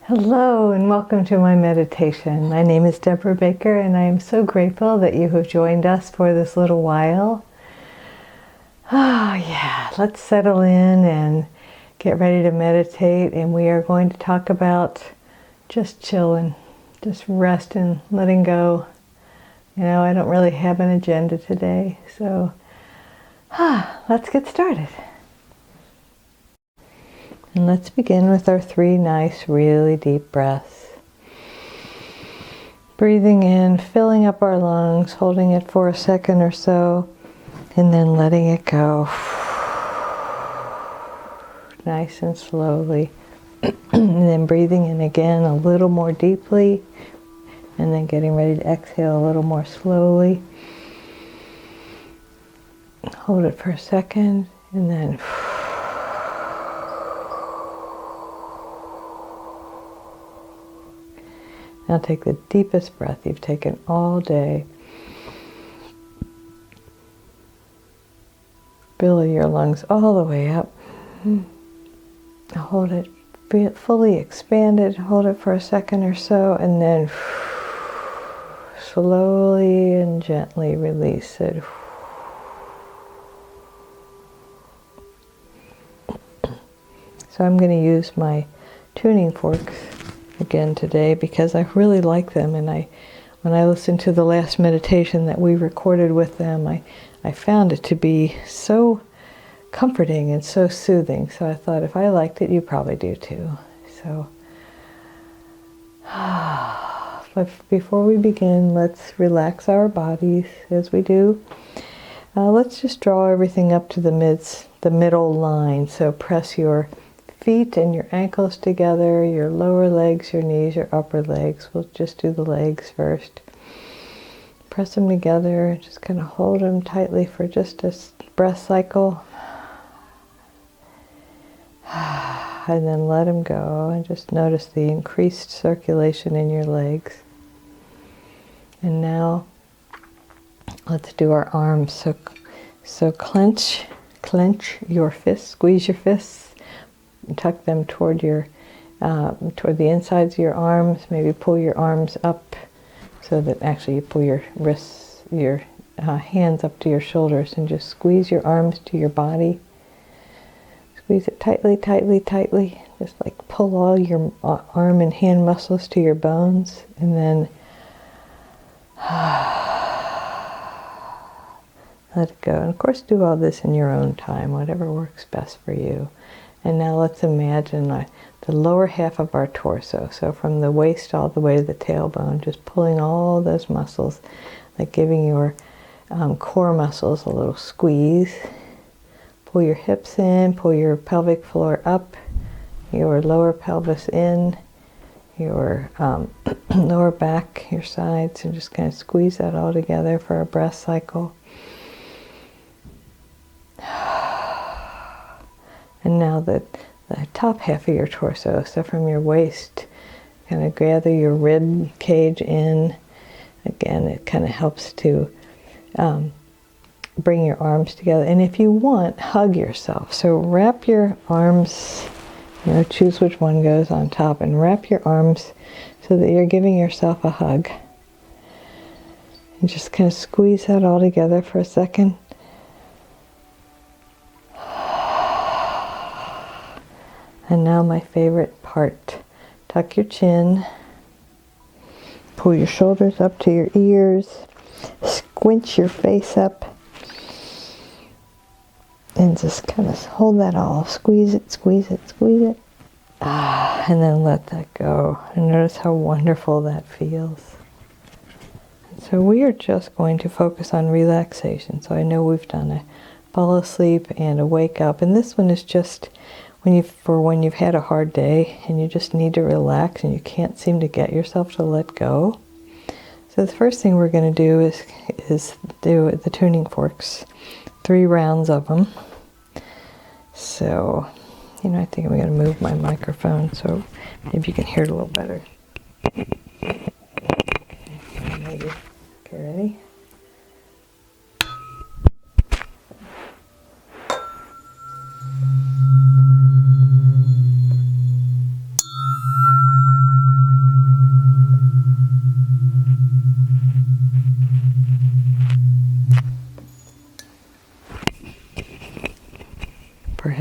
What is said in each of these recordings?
Hello and welcome to my meditation. My name is Debra Baker and I am so grateful that you have joined us for this little while. Oh yeah, let's settle in and get ready to meditate, and we are going to talk about just chilling, just resting, letting go. You know, I don't really have an agenda today, so let's get started. And let's begin with our 3 nice, really deep breaths. Breathing in, filling up our lungs, holding it for a second or so, and then letting it go. Nice and slowly. And then breathing in again a little more deeply, and then getting ready to exhale a little more slowly. Hold it for a second, and then now take the deepest breath you've taken all day. Fill your lungs all the way up. Hold it, fully expanded. Hold it for a second or so, and then slowly and gently release it. So I'm going to use my tuning forks again today because I really like them, and when I listened to the last meditation that we recorded with them, I found it to be so comforting and so soothing. So I thought if I liked it, you probably do too. So but before we begin, let's relax our bodies as we do. Let's just draw everything up to the middle line. So press your feet and your ankles together, your lower legs, your knees, your upper legs. We'll just do the legs first. Press them together, just kind of hold them tightly for just a breath cycle. And then let them go, and just notice the increased circulation in your legs. And now let's do our arms. So clench your fists, squeeze your fists, and tuck them toward the insides of your arms. Maybe pull your arms up so that actually you pull your wrists, your hands up to your shoulders, and just squeeze your arms to your body. Squeeze it tightly, tightly, tightly. Just like pull all your arm and hand muscles to your bones, and then let it go. And of course, do all this in your own time, whatever works best for you. And now let's imagine the lower half of our torso. So from the waist all the way to the tailbone, just pulling all those muscles, like giving your core muscles a little squeeze. Pull your hips in, pull your pelvic floor up, your lower pelvis in, your lower back, your sides, and just kind of squeeze that all together for a breath cycle. And now the top half of your torso, so from your waist, kind of gather your rib cage in. Again, it kind of helps to bring your arms together. And if you want, hug yourself. So wrap your arms, choose which one goes on top, and wrap your arms so that you're giving yourself a hug. And just kind of squeeze that all together for a second. And now my favorite part. Tuck your chin. Pull your shoulders up to your ears. Squinch your face up. And just kind of hold that all. Squeeze it, squeeze it, squeeze it. And then let that go. And notice how wonderful that feels. So we are just going to focus on relaxation. So I know we've done a fall asleep and a wake up. And this one is just when you've had a hard day and you just need to relax and you can't seem to get yourself to let go. So the first thing we're going to do is do the tuning forks. 3 rounds of them. So, I think I'm going to move my microphone so maybe you can hear it a little better. Okay, ready?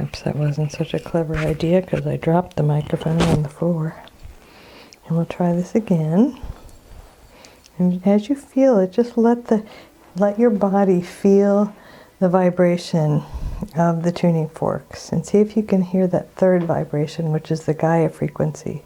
perhaps that wasn't such a clever idea because I dropped the microphone on the floor. And we'll try this again. And as you feel it, just let your body feel the vibration of the tuning forks and see if you can hear that third vibration, which is the Gaia frequency.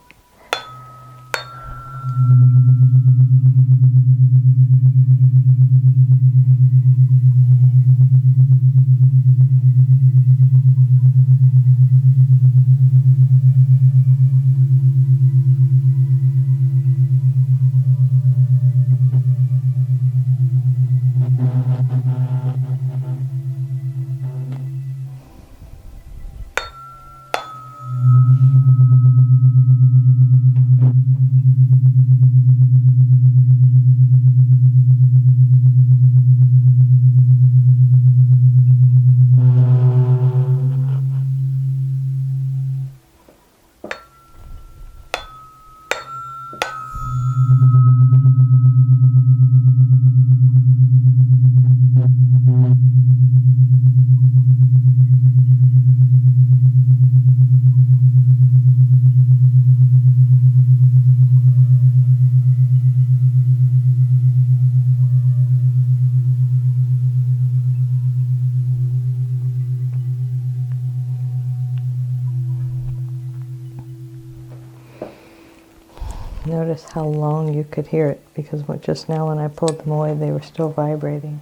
Notice how long you could hear it, because just now when I pulled them away, they were still vibrating.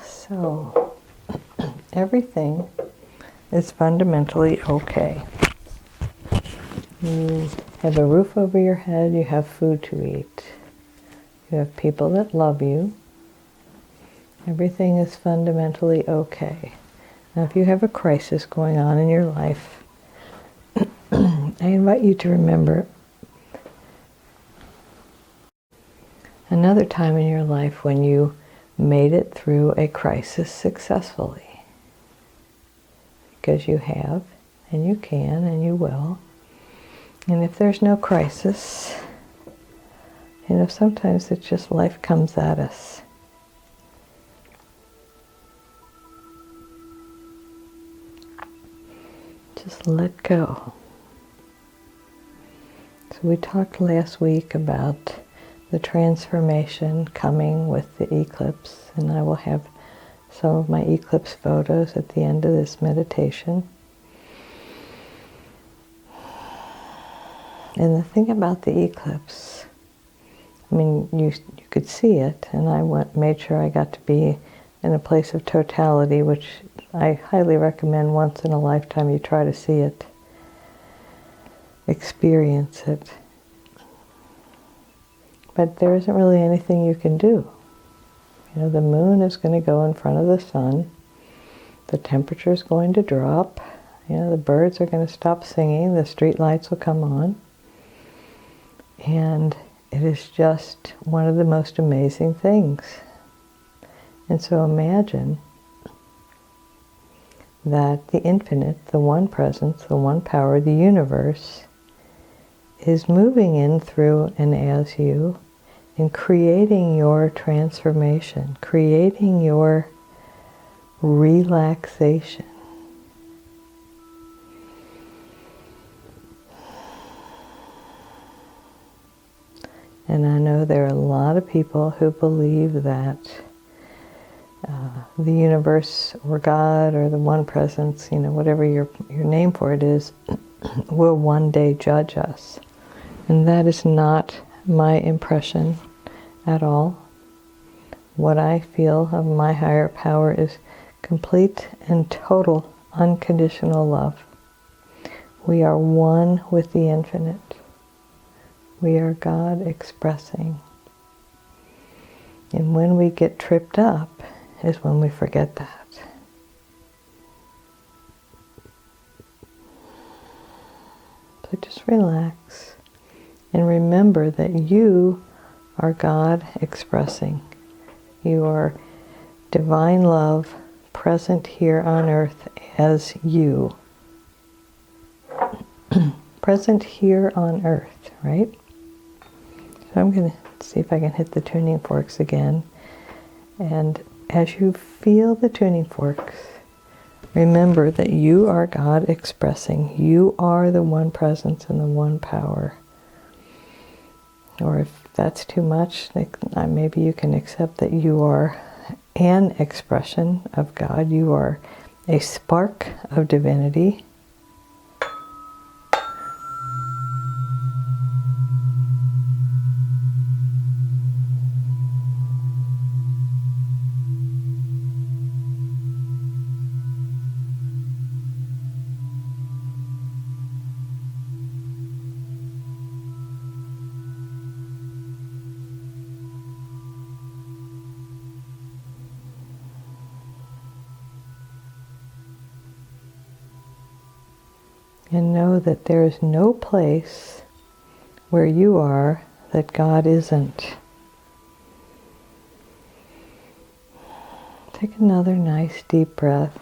So, everything is fundamentally okay. You have a roof over your head, you have food to eat, you have people that love you. Everything is fundamentally okay. Now, if you have a crisis going on in your life, I invite you to remember another time in your life when you made it through a crisis successfully. Because you have, and you can, and you will. And if there's no crisis, sometimes it's just life comes at us. Just let go. So we talked last week about the transformation coming with the eclipse, and I will have some of my eclipse photos at the end of this meditation. And the thing about the eclipse, you could see it, and I made sure I got to be in a place of totality, which I highly recommend. Once in a lifetime you try to see it, experience it. But there isn't really anything you can do. The moon is going to go in front of the sun, the temperature is going to drop, the birds are going to stop singing, the street lights will come on, and it is just one of the most amazing things. And so imagine that the infinite, the one presence, the one power, the universe, is moving in, through, and as you, and creating your transformation, creating your relaxation. And I know there are a lot of people who believe that the universe or God or the one presence, whatever your name for it is, will one day judge us. And that is not my impression at all. What I feel of my higher power is complete and total unconditional love. We are one with the infinite. We are God expressing. And when we get tripped up is when we forget that. So just relax and remember that you are God expressing. You are divine love present here on earth as you. Present here on earth, right? So I'm going to see if I can hit the tuning forks again. And as you feel the tuning forks, remember that you are God expressing. You are the one presence and the one power. Or if that's too much, maybe you can accept that you are an expression of God. You are a spark of divinity. And know that there is no place where you are that God isn't. Take another nice deep breath.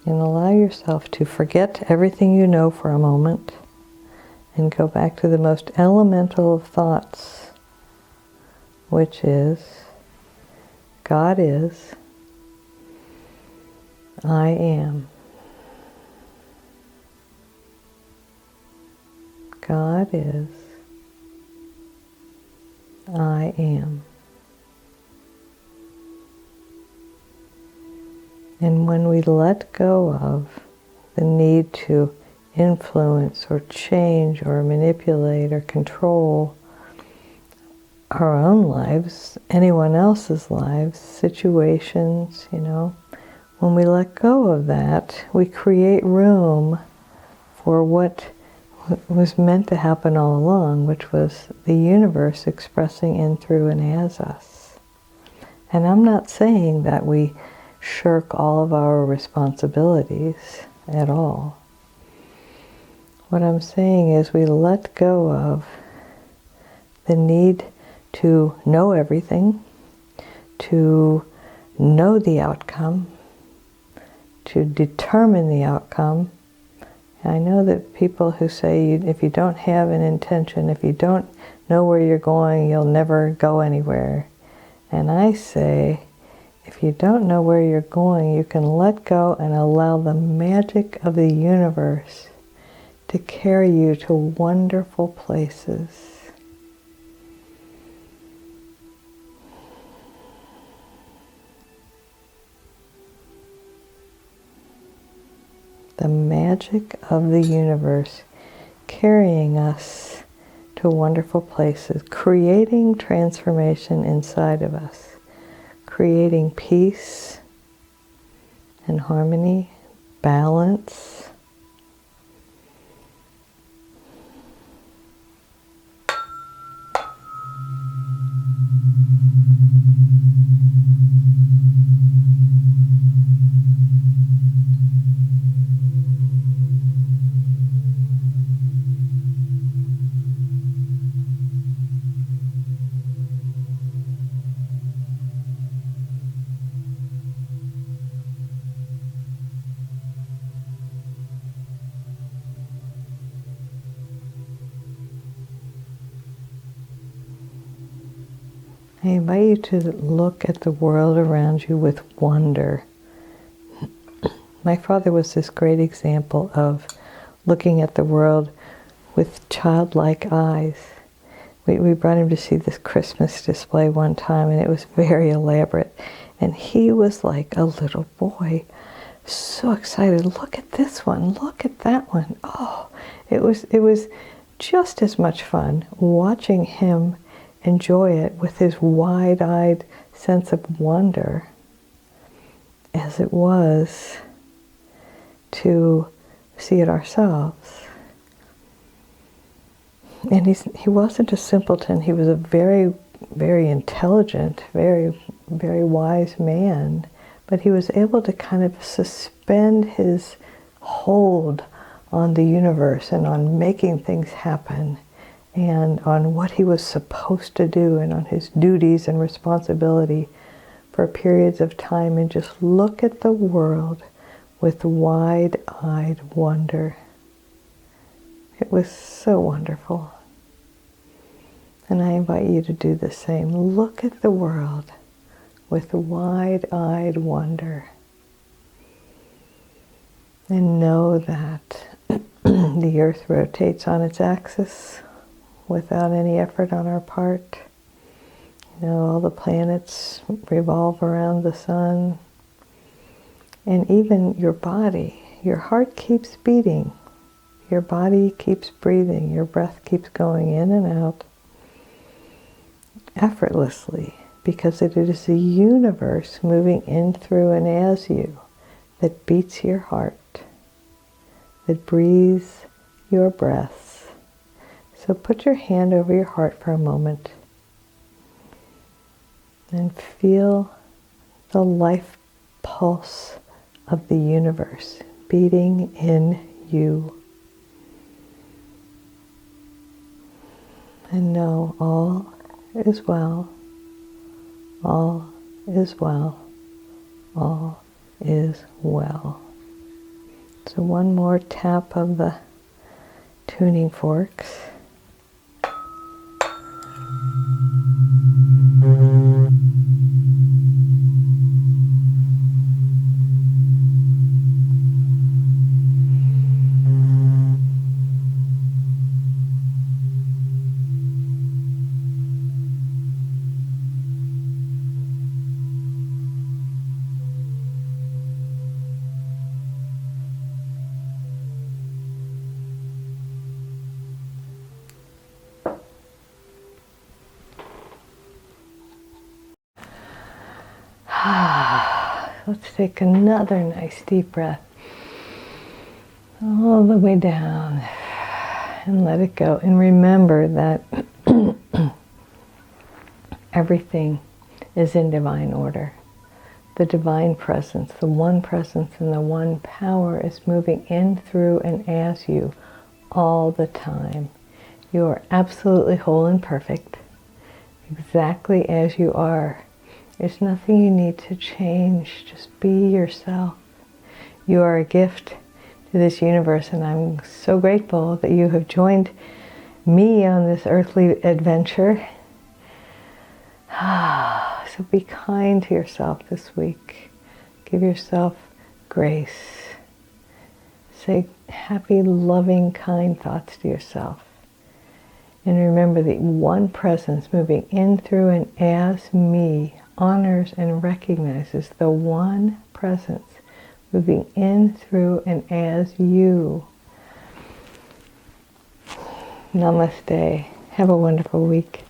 And allow yourself to forget everything you know for a moment and go back to the most elemental of thoughts, which is, God is, I am. God is, I am. And when we let go of the need to influence or change or manipulate or control our own lives, anyone else's lives, situations, when we let go of that, we create room for what was meant to happen all along, which was the universe expressing in, through, and as us. And I'm not saying that we shirk all of our responsibilities at all. What I'm saying is we let go of the need to know everything, to know the outcome, to determine the outcome. And I know that people who say if you don't have an intention, if you don't know where you're going, you'll never go anywhere. And I say, if you don't know where you're going, you can let go and allow the magic of the universe to carry you to wonderful places. The magic of the universe carrying us to wonderful places, creating transformation inside of us, creating peace and harmony, balance. I invite you to look at the world around you with wonder. My father was this great example of looking at the world with childlike eyes. We brought him to see this Christmas display one time, and it was very elaborate. And he was like a little boy, so excited. Look at this one. Look at that one. Oh, it was just as much fun watching him enjoy it with his wide-eyed sense of wonder as it was to see it ourselves. And he wasn't a simpleton. He was a very, very intelligent, very, very wise man. But he was able to kind of suspend his hold on the universe and on making things happen and on what he was supposed to do and on his duties and responsibility for periods of time, and just look at the world with wide-eyed wonder. It was so wonderful. And I invite you to do the same. Look at the world with wide-eyed wonder. And know that the earth rotates on its axis without any effort on our part. You know, all the planets revolve around the sun. And even your body, your heart keeps beating. Your body keeps breathing. Your breath keeps going in and out effortlessly, because it is the universe moving in, through, and as you that beats your heart, that breathes your breaths. So put your hand over your heart for a moment and feel the life pulse of the universe beating in you. And know all is well, all is well, all is well. So one more tap of the tuning forks. Let's take another nice deep breath all the way down and let it go. And remember that everything is in divine order. The divine presence, the one presence and the one power is moving in, through, and as you all the time. You are absolutely whole and perfect, exactly as you are. There's nothing you need to change. Just be yourself. You are a gift to this universe, and I'm so grateful that you have joined me on this earthly adventure. So be kind to yourself this week. Give yourself grace. Say happy, loving, kind thoughts to yourself. And remember that one presence moving in, through, and as me honors and recognizes the one presence moving in, through, and as you. Namaste. Have a wonderful week.